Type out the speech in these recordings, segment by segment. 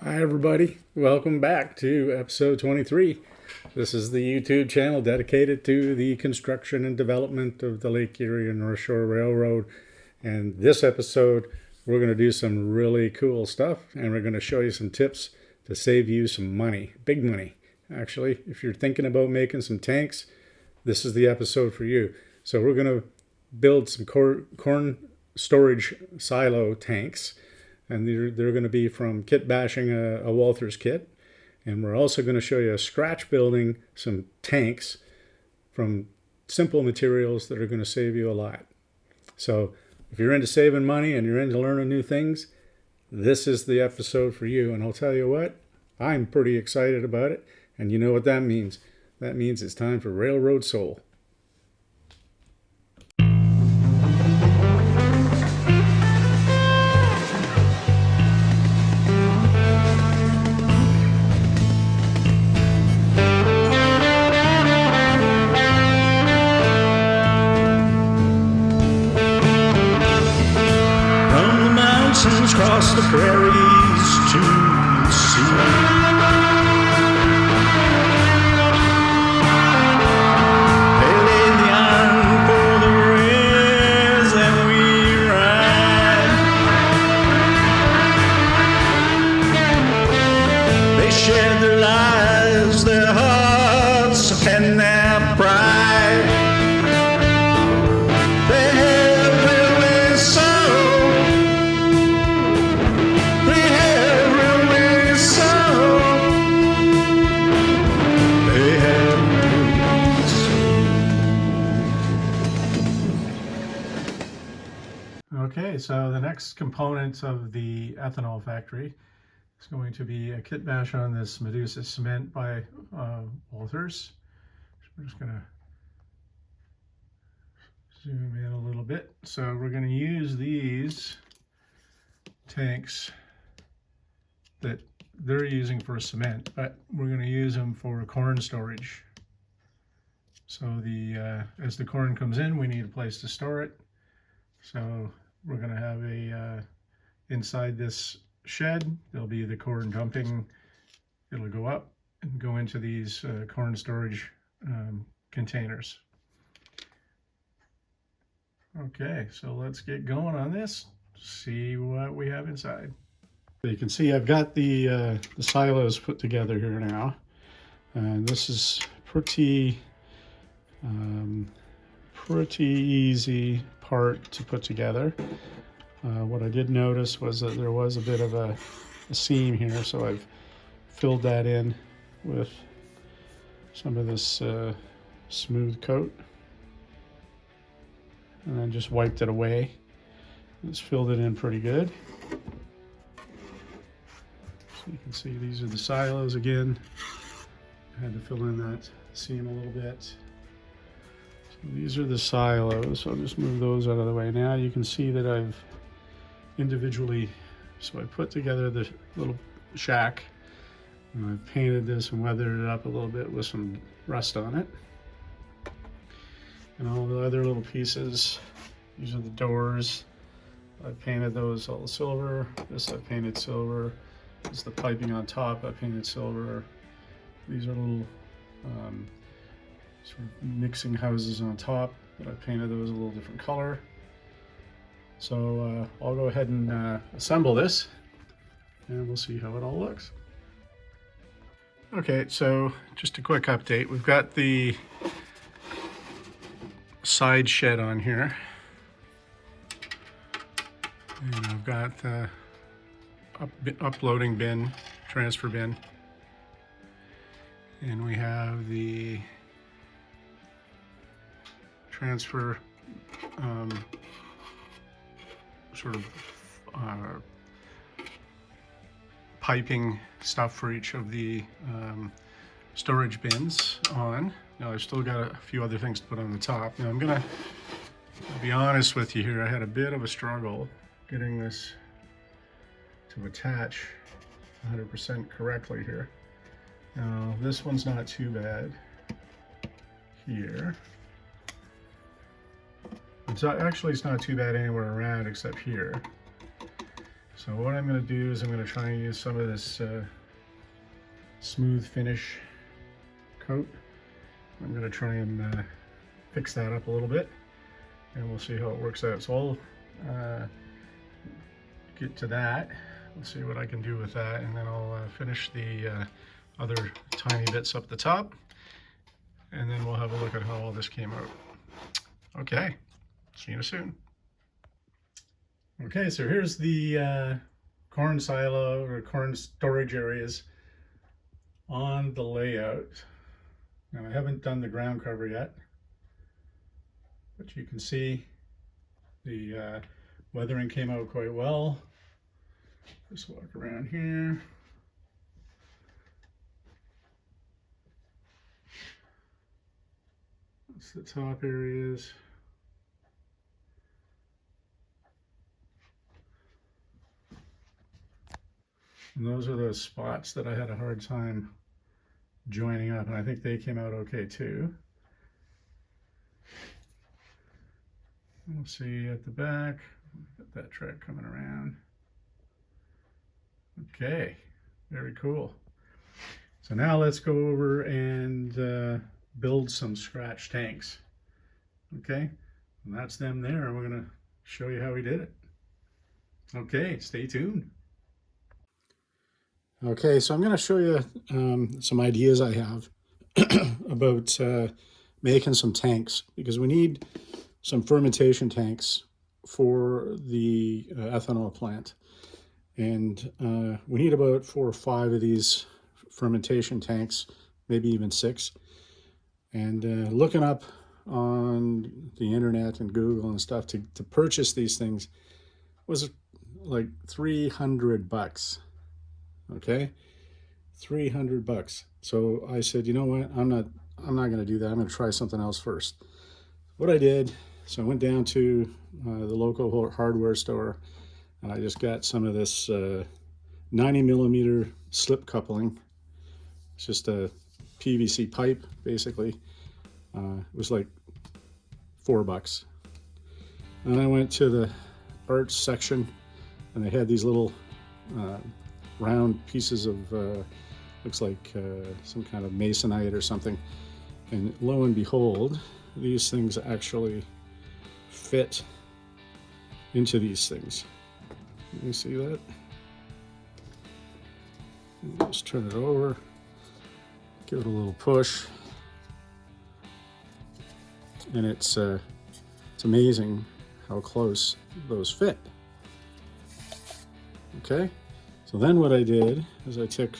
Hi everybody, welcome back to episode 23. This is the YouTube channel dedicated to the construction and development of the Lake Erie and North Shore Railroad. And this episode, we're going to do some really cool stuff, and we're going to show you some tips to save you some money, big money. Actually, if you're thinking about making some tanks, this is the episode for you. So we're going to build some corn storage silo tanks. And they're going to be from kit bashing a Walther's kit. And we're also going to show you a scratch building some tanks from simple materials that are going to save you a lot. So if you're into saving money and you're into learning new things, this is the episode for you. And I'll tell you what, I'm pretty excited about it. And you know what that means. That means it's time for Railroad Soul. Across the prairies to the sea, they laid the iron for the rails and we ride. They shared their lives, their hearts, and their pride. They had railway soul. Okay, so the next component of the ethanol factory is going to be a kit bash on this Medusa cement by Walther's. So we're just going to zoom in a little bit. So we're going to use these tanks that they're using for cement, but we're going to use them for corn storage. So as the corn comes in, we need a place to store it. So we're going to have inside this shed, there'll be the corn dumping. It'll go up and go into these corn storage containers. Okay, so let's get going on this, see what we have inside. You can see I've got the silos put together here now. And this is pretty easy part to put together. What I did notice was that there was a bit of a seam here, so I've filled that in with some of this smooth coat and then just wiped it away. Just filled it in pretty good. So you can see these are the silos again. I had to fill in that seam a little bit. These are the silos, so I'll just move those out of the way. Now you can see that I've individually, so I put together the little shack, and I've painted this and weathered it up a little bit with some rust on it. And all the other little pieces, these are the doors. I've painted those all silver. This I painted silver. This is the piping on top, I painted silver. These are little sort of mixing houses on top, but I painted those a little different color. So I'll go ahead and assemble this, and we'll see how it all looks. Okay, so just a quick update. We've got the side shed on here, and I've got the uploading bin, transfer bin, and we have the transfer sort of piping stuff for each of the storage bins on. Now I've still got a few other things to put on the top. Now I'm gonna be honest with you here, I had a bit of a struggle getting this to attach 100% correctly here. Now this one's not too bad here. It's not too bad anywhere around except here. So what I'm going to do is I'm going to try and use some of this smooth finish coat. I'm going to try and fix that up a little bit, and we'll see how it works out. So I'll get to that. We'll see what I can do with that, and then I'll finish the other tiny bits up the top, and then we'll have a look at how all this came out. Okay, see you soon. Okay, so here's the corn silo or corn storage areas on the layout. Now I haven't done the ground cover yet, but you can see the weathering came out quite well. Just walk around here. That's the top areas. And those are those spots that I had a hard time joining up, and I think they came out okay too. We'll see at the back, got that track coming around. Okay, very cool. So now let's go over and build some scratch tanks. Okay, and that's them there, and we're gonna show you how we did it. Okay, stay tuned. Okay, so I'm going to show you some ideas I have about making some tanks, because we need some fermentation tanks for the ethanol plant. And we need about 4 or 5 of these fermentation tanks, maybe even 6. And looking up on the internet and Google and stuff to purchase these things was like $300. Okay, $300. So I said, you know what, I'm not going to do that. I'm going to try something else first. What I did, so I went down to the local hardware store, and I just got some of this 90mm slip coupling. It's just a PVC pipe, basically. It was like $4. And I went to the arts section, and they had these little round pieces of looks like some kind of masonite or something, and lo and behold, these things actually fit into these things. You see that? Just turn it over, give it a little push, and it's amazing how close those fit. Okay. So then what I did is I took,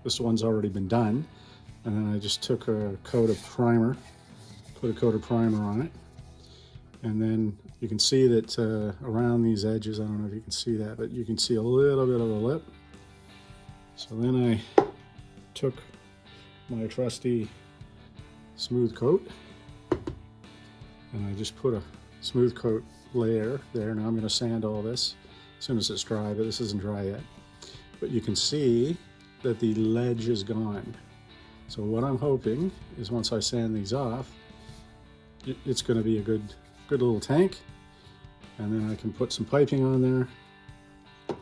this one's already been done, and then I just took a coat of primer, put a coat of primer on it, and then you can see that around these edges, I don't know if you can see that, but you can see a little bit of a lip. So then I took my trusty smooth coat, and I just put a smooth coat layer there. Now I'm going to sand all this as soon as it's dry, but this isn't dry yet. But you can see that the ledge is gone. So what I'm hoping is once I sand these off, it's going to be a good little tank, and then I can put some piping on there,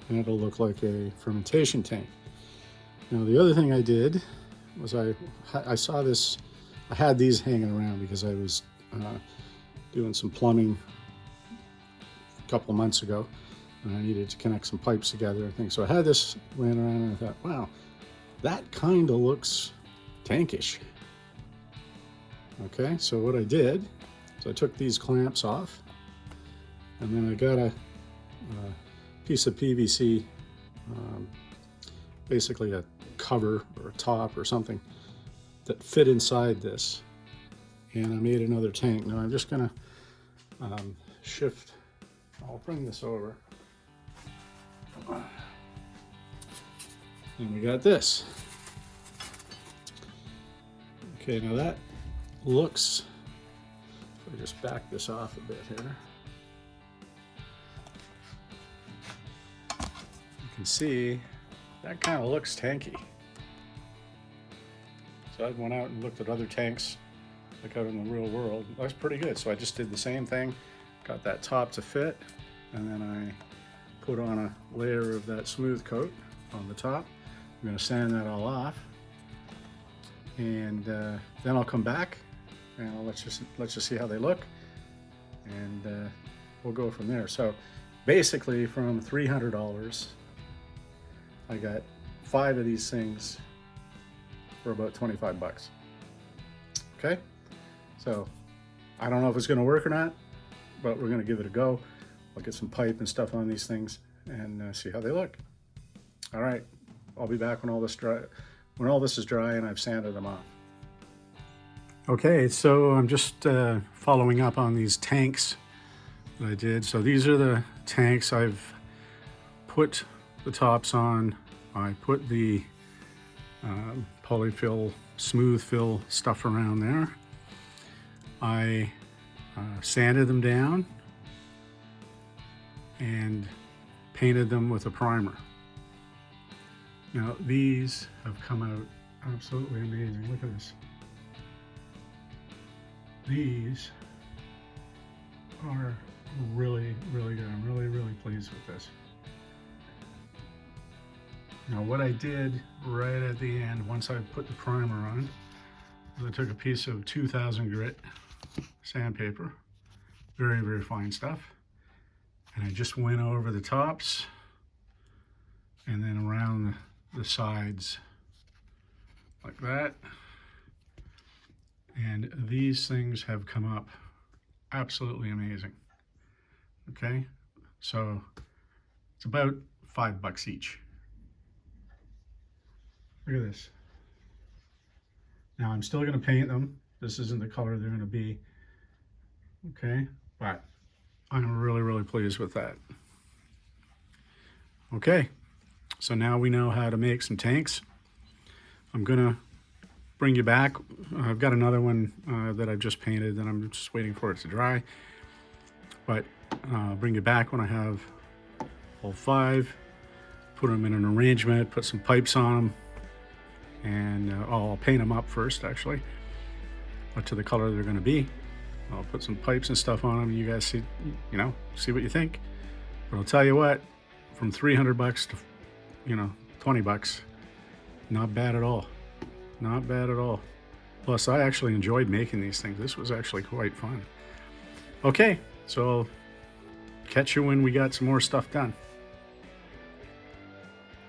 and it'll look like a fermentation tank. Now the other thing I did was I saw this, I had these hanging around because I was doing some plumbing a couple months ago, and I needed to connect some pipes together and things. So I had this laying around, and I thought, wow, that kind of looks tankish. Okay, so what I did is I took these clamps off, and then I got a piece of PVC, basically a cover or a top or something that fit inside this, and I made another tank. Now I'm just gonna shift, I'll bring this over, and we got this. Okay, now that looks, if I just back this off a bit here, you can see that kind of looks tanky. So I went out and looked at other tanks like out in the real world. That's pretty good. So I just did the same thing, got that top to fit, and then I put on a layer of that smooth coat on the top. I'm going to sand that all off, and then I'll come back and I'll let's just see how they look, and we'll go from there. So basically, from $300, I got 5 of these things for about 25 bucks. Okay, so I don't know if it's going to work or not, but we're going to give it a go. I'll get some pipe and stuff on these things and see how they look. All right, I'll be back when all this is dry and I've sanded them off. Okay, so I'm just following up on these tanks that I did. So these are the tanks I've put the tops on. I put the polyfill, smooth fill stuff around there. I sanded them down and painted them with a primer. Now these have come out absolutely amazing. Look at this. These are really, really good. I'm really, really pleased with this. Now what I did right at the end, once I put the primer on, is I took a piece of 2000 grit sandpaper, very, very fine stuff, and I just went over the tops and then around the sides like that. And these things have come up absolutely amazing. Okay, so it's about $5 each. Look at this. Now I'm still going to paint them. This isn't the color they're going to be. Okay, but I'm really, really pleased with that. Okay, so now we know how to make some tanks. I'm gonna bring you back. I've got another one that I've just painted and I'm just waiting for it to dry. But I'll bring you back when I have all 5, put them in an arrangement, put some pipes on them, and I'll paint them up first actually, to the color they're gonna be. I'll put some pipes and stuff on them. You guys see, see what you think. But I'll tell you what, from 300 bucks to, 20 bucks, not bad at all. Not bad at all. Plus, I actually enjoyed making these things. This was actually quite fun. Okay, so I'll catch you when we got some more stuff done.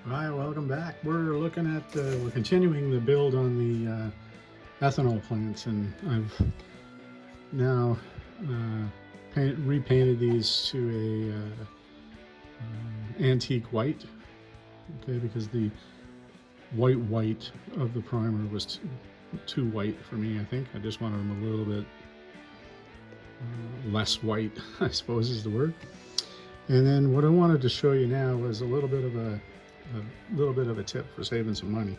Hi, welcome back. We're looking at, we're continuing the build on the ethanol plants, and I've now repainted these to a antique white, okay, because the white of the primer was too white for me. I think I just wanted them a little bit less white, I suppose is the word. And then what I wanted to show you now was a little bit of a tip for saving some money,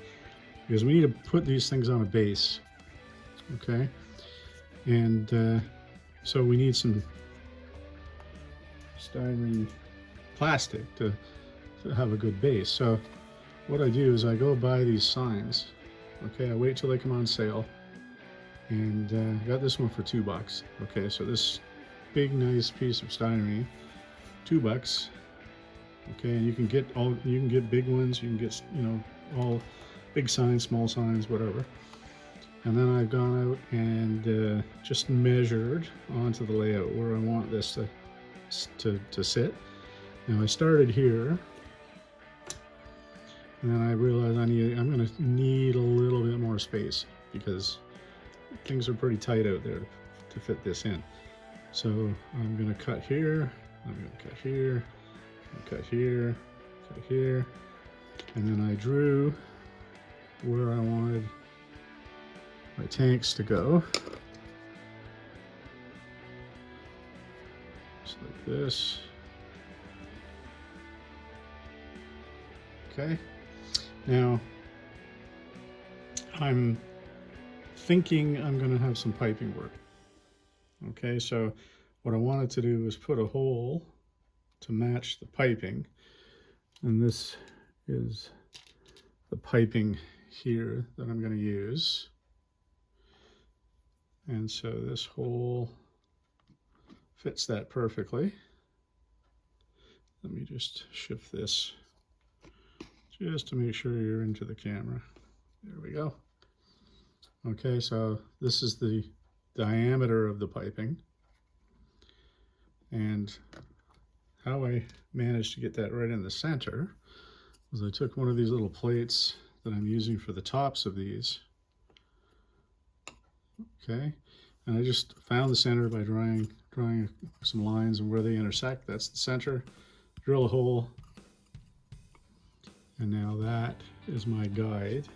because we need to put these things on a base, okay? And so we need some styrene plastic to have a good base. So what I do is I go buy these signs, okay? I wait till they come on sale, and I got this one for $2. Okay, so this big nice piece of styrene, $2. Okay, and you can get big ones, you can get, all big signs, small signs, whatever. And then I've gone out and just measured onto the layout where I want this to sit. Now I started here, and then I realized I'm going to need a little bit more space because things are pretty tight out there to fit this in. So I'm going to cut here, I'm going to cut here, cut here, cut here, and then I drew where I wanted my tanks to go. Just like this. Okay. Now, I'm thinking I'm going to have some piping work. Okay, so what I wanted to do is put a hole to match the piping, and this is the piping here that I'm going to use. And so this hole fits that perfectly. let me just shift this just to make sure you're into the camera. There we go. Okay, so this is the diameter of the piping. And how I managed to get that right in the center was I took one of these little plates that I'm using for the tops of these. Okay, and I just found the center by drawing some lines and where they intersect. That's the center. Drill a hole, and now that is my guide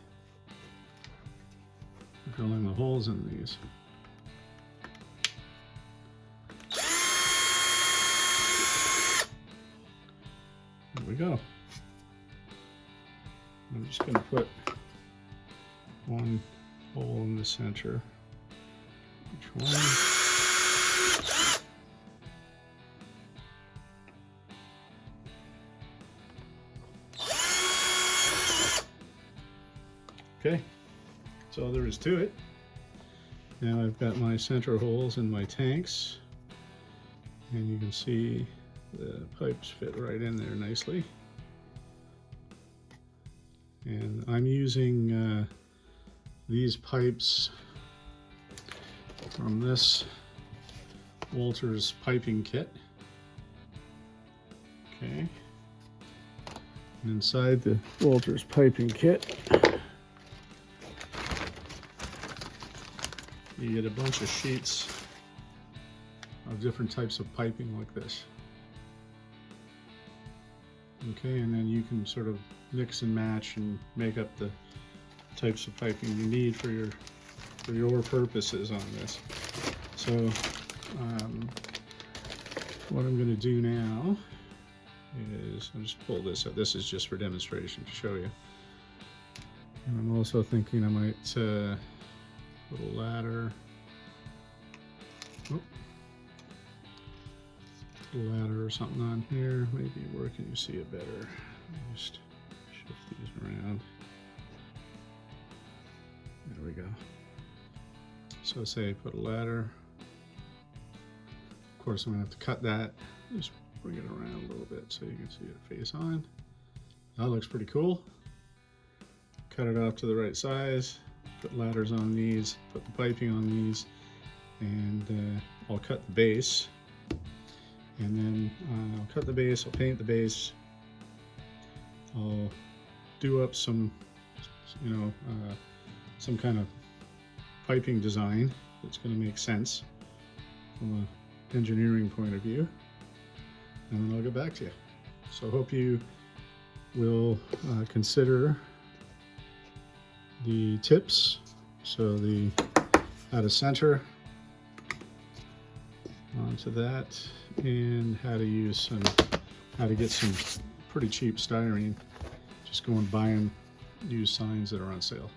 for drilling the holes in these. There we go. I'm just going to put one hole in the center. Which one? Okay, that's all there is to it. Now I've got my center holes in my tanks, and you can see the pipes fit right in there nicely. And I'm using these pipes from this Walters piping kit. Okay. And inside the Walters piping kit, you get a bunch of sheets of different types of piping like this. Okay, and then you can sort of mix and match and make up the types of piping you need for your purposes on this. So what I'm going to do now is I'll just pull this out. This is just for demonstration to show you. And I'm also thinking I might put a ladder. Oh. Put a ladder or something on here. Maybe where can you see it better? Just shift these around. There we go. So say put a ladder. Of course I'm gonna have to cut that. Just bring it around a little bit so you can see it face on. That looks pretty cool. Cut it off to the right size. Put ladders on these. Put the piping on these. And I'll cut the base. And then I'll cut the base, I'll paint the base, I'll do up some, some kind of piping design that's going to make sense from an engineering point of view, and then I'll get back to you. So I hope you will consider the tips, so the how to center onto that, and how to get some pretty cheap styrene. Just go and buy and use signs that are on sale.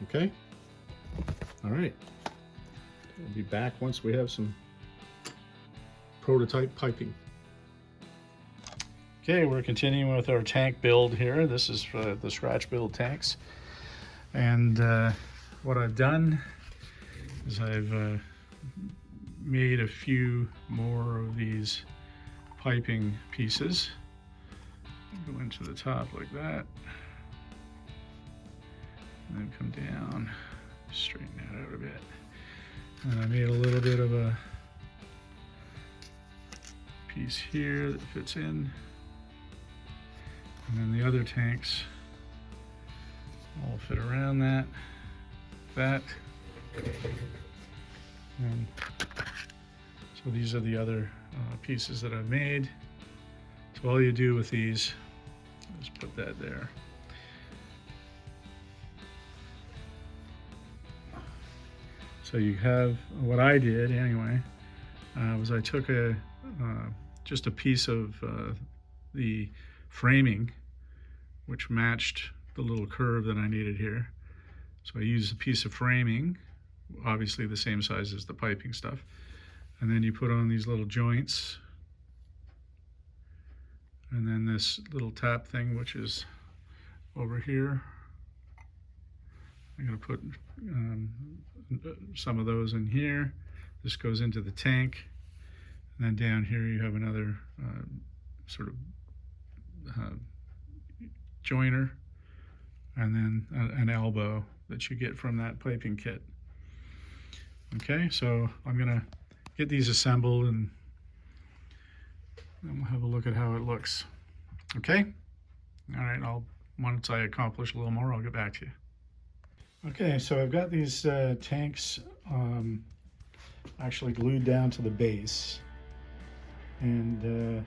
Okay? All right. We'll be back once we have some prototype piping. Okay, we're continuing with our tank build here. This is for the scratch build tanks. And what I've done is I've made a few more of these piping pieces. Go into the top like that, and then come down, straighten that out a bit. And I made a little bit of a piece here that fits in, and then the other tanks all fit around that. And so these are the other pieces that I've made. So all you do with these is put that there. So you have, what I did anyway, was I took just a piece of the framing, which matched the little curve that I needed here. So I used a piece of framing, obviously the same size as the piping stuff. And then you put on these little joints. And then this little tap thing, which is over here. I'm gonna put some of those in here. This goes into the tank. And then down here you have another sort of joiner, and then an elbow that you get from that piping kit. Okay, so I'm gonna get these assembled and we'll have a look at how it looks. Okay, all right, once I accomplish a little more, I'll get back to you. Okay, so I've got these tanks actually glued down to the base, and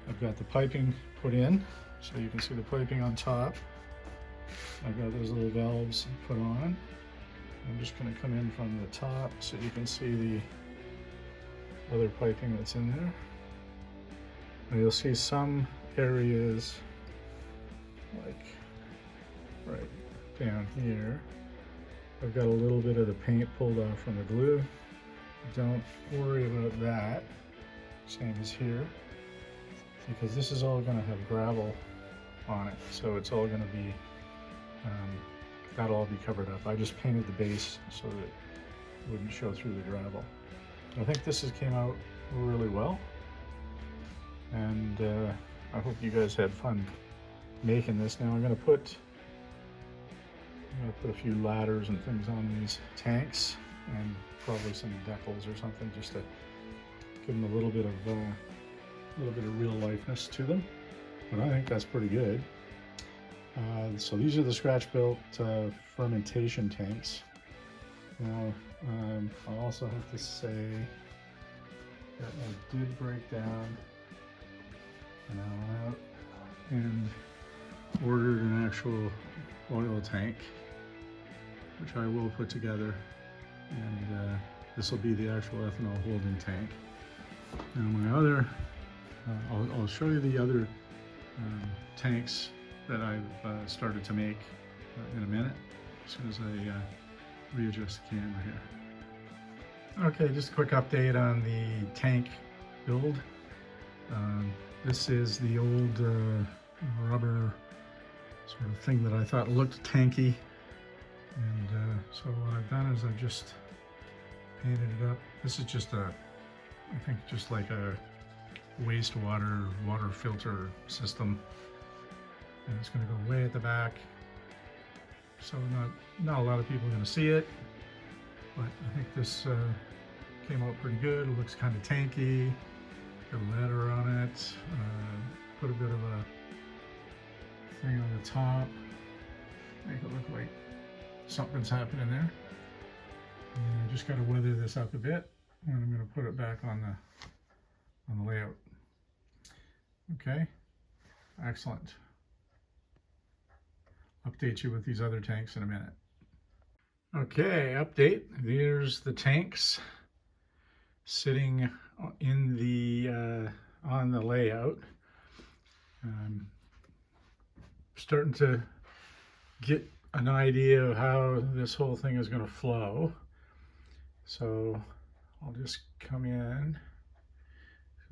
I've got the piping put in, so you can see the piping on top. I've got those little valves put on. I'm just going to come in from the top so you can see the other piping that's in there. And you'll see some areas, like right down here, I've got a little bit of the paint pulled off from the glue. Don't worry about that, same as here, because this is all going to have gravel on it, so it's all going to be that'll all be covered up. I just painted the base so that it wouldn't show through the gravel. I think this came out really well, and I hope you guys had fun making this. Now I'm going to put a few ladders and things on these tanks, and probably some decals or something, just to give them a little bit of real lifeness to them. But I think that's pretty good. So these are the scratch-built fermentation tanks. Now, I also have to say that I did break down out and ordered an actual oil tank, which I will put together, and this will be the actual ethanol holding tank. Now my other, I'll show you the other tanks that I've started to make in a minute, as soon as I readjust the camera here. Okay, just a quick update on the tank build. This is the old rubber sort of thing that I thought looked tanky, and so what I've done is I've just painted it up. This is just I think just like a wastewater water filter system, and it's going to go way at the back, so not a lot of people are going to see it, but I think this came out pretty good. It looks kind of tanky, got a ladder on it, put a bit of a thing on the top, make it look like something's happening there. And I just got to weather this up a bit, and I'm going to put it back on the layout. Okay, excellent. Update you with these other tanks in a minute. Okay, update. There's the tanks sitting in the on the layout. Starting to get an idea of how this whole thing is going to flow. So I'll just come in.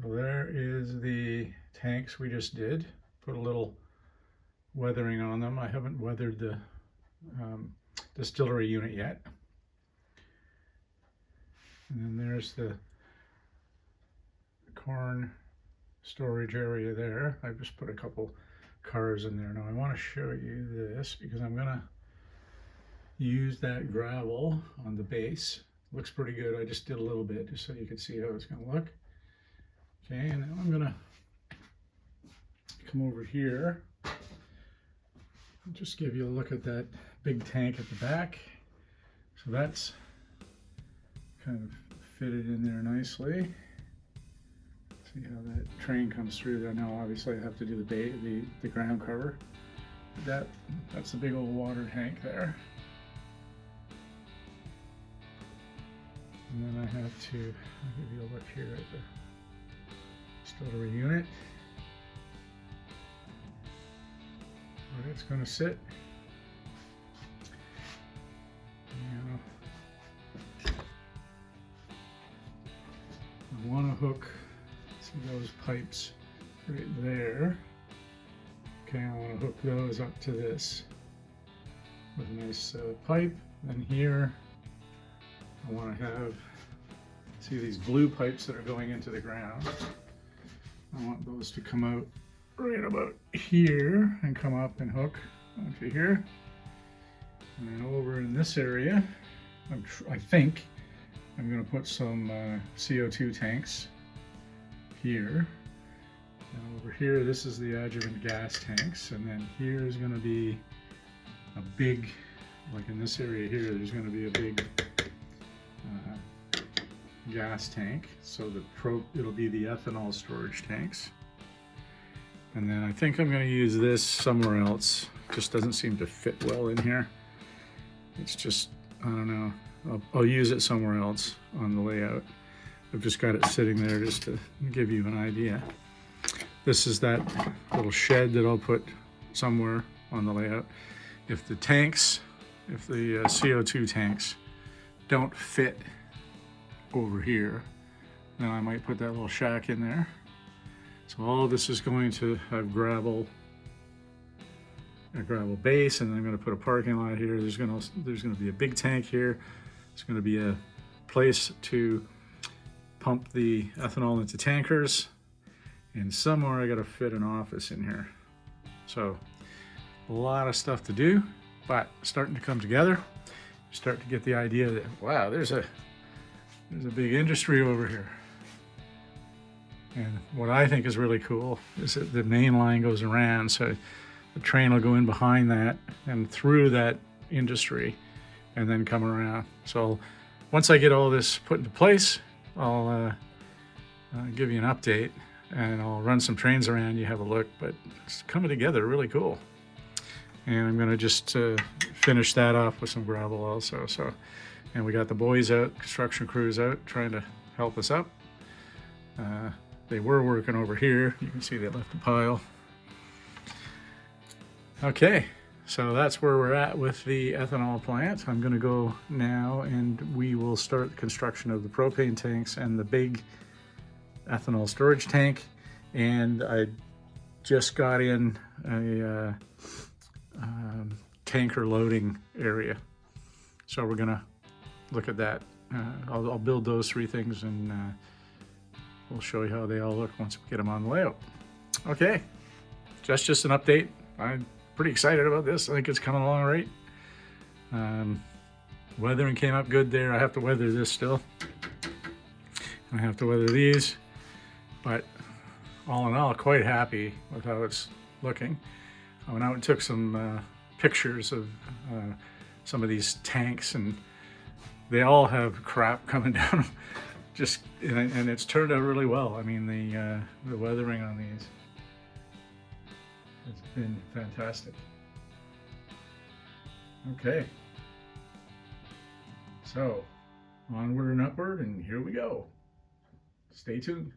So there is the tanks we just did. Put a little weathering on them. I haven't weathered the distillery unit yet. And then there's the corn storage area there. I've just put a couple cars in there. Now I want to show you this because I'm gonna use that gravel on the base. Looks pretty good. I just did a little bit just so you can see how it's gonna look. Okay, and now I'm gonna come over here and just give you a look at that big tank at the back. So that's kind of fitted in there nicely. See how that train comes through there. Now obviously I have to do the ground cover. That's the big old water tank there. And then I have to, I'll give you a look here at the distillery unit. Where it's going to sit. Now, I want to hook, see those pipes right there. Okay, I want to hook those up to this with a nice pipe. Then here, I want to have, see these blue pipes that are going into the ground. I want those to come out right about here and come up and hook onto here. And then over in this area, I think I'm going to put some CO2 tanks here. And over here, this is the adjuvant gas tanks. And then here is going to be a big, like in this area here, there's going to be a big gas tank. So it'll be the ethanol storage tanks. And then I think I'm going to use this somewhere else. Just doesn't seem to fit well in here. It's just, I don't know. I'll use it somewhere else on the layout. I've just got it sitting there just to give you an idea. This is that little shed that I'll put somewhere on the layout. If the tanks, if the CO2 tanks don't fit over here, then I might put that little shack in there. So all this is going to have a gravel base, and then I'm going to put a parking lot here. There's going to be a big tank here. It's going to be a place to pump the ethanol into tankers, and somewhere I got to fit an office in here. So a lot of stuff to do, but starting to come together. Start to get the idea that, wow, there's a big industry over here. And what I think is really cool is that the main line goes around, so the train will go in behind that and through that industry and then come around. So once I get all this put into place, I'll give you an update and I'll run some trains around, you have a look, but it's coming together really cool. And I'm gonna just finish that off with some gravel also. So, and we got the boys out, construction crews out trying to help us up. They were working over here. You can see they left a pile. Okay, so that's where we're at with the ethanol plant. I'm gonna go now and we will start the construction of the propane tanks and the big ethanol storage tank. And I just got in a tanker loading area. So we're gonna look at that. I'll build those three things and we'll show you how they all look once we get them on the layout. Okay, just an update. I'm pretty excited about this. I think it's coming along right. Weathering came up good there. I have to weather this still. I have to weather these, but all in all, quite happy with how it's looking. I went out and took some pictures of some of these tanks, and they all have crap coming down. And it's turned out really well. I mean, the weathering on these has been fantastic. Okay, so onward and upward, and here we go. Stay tuned.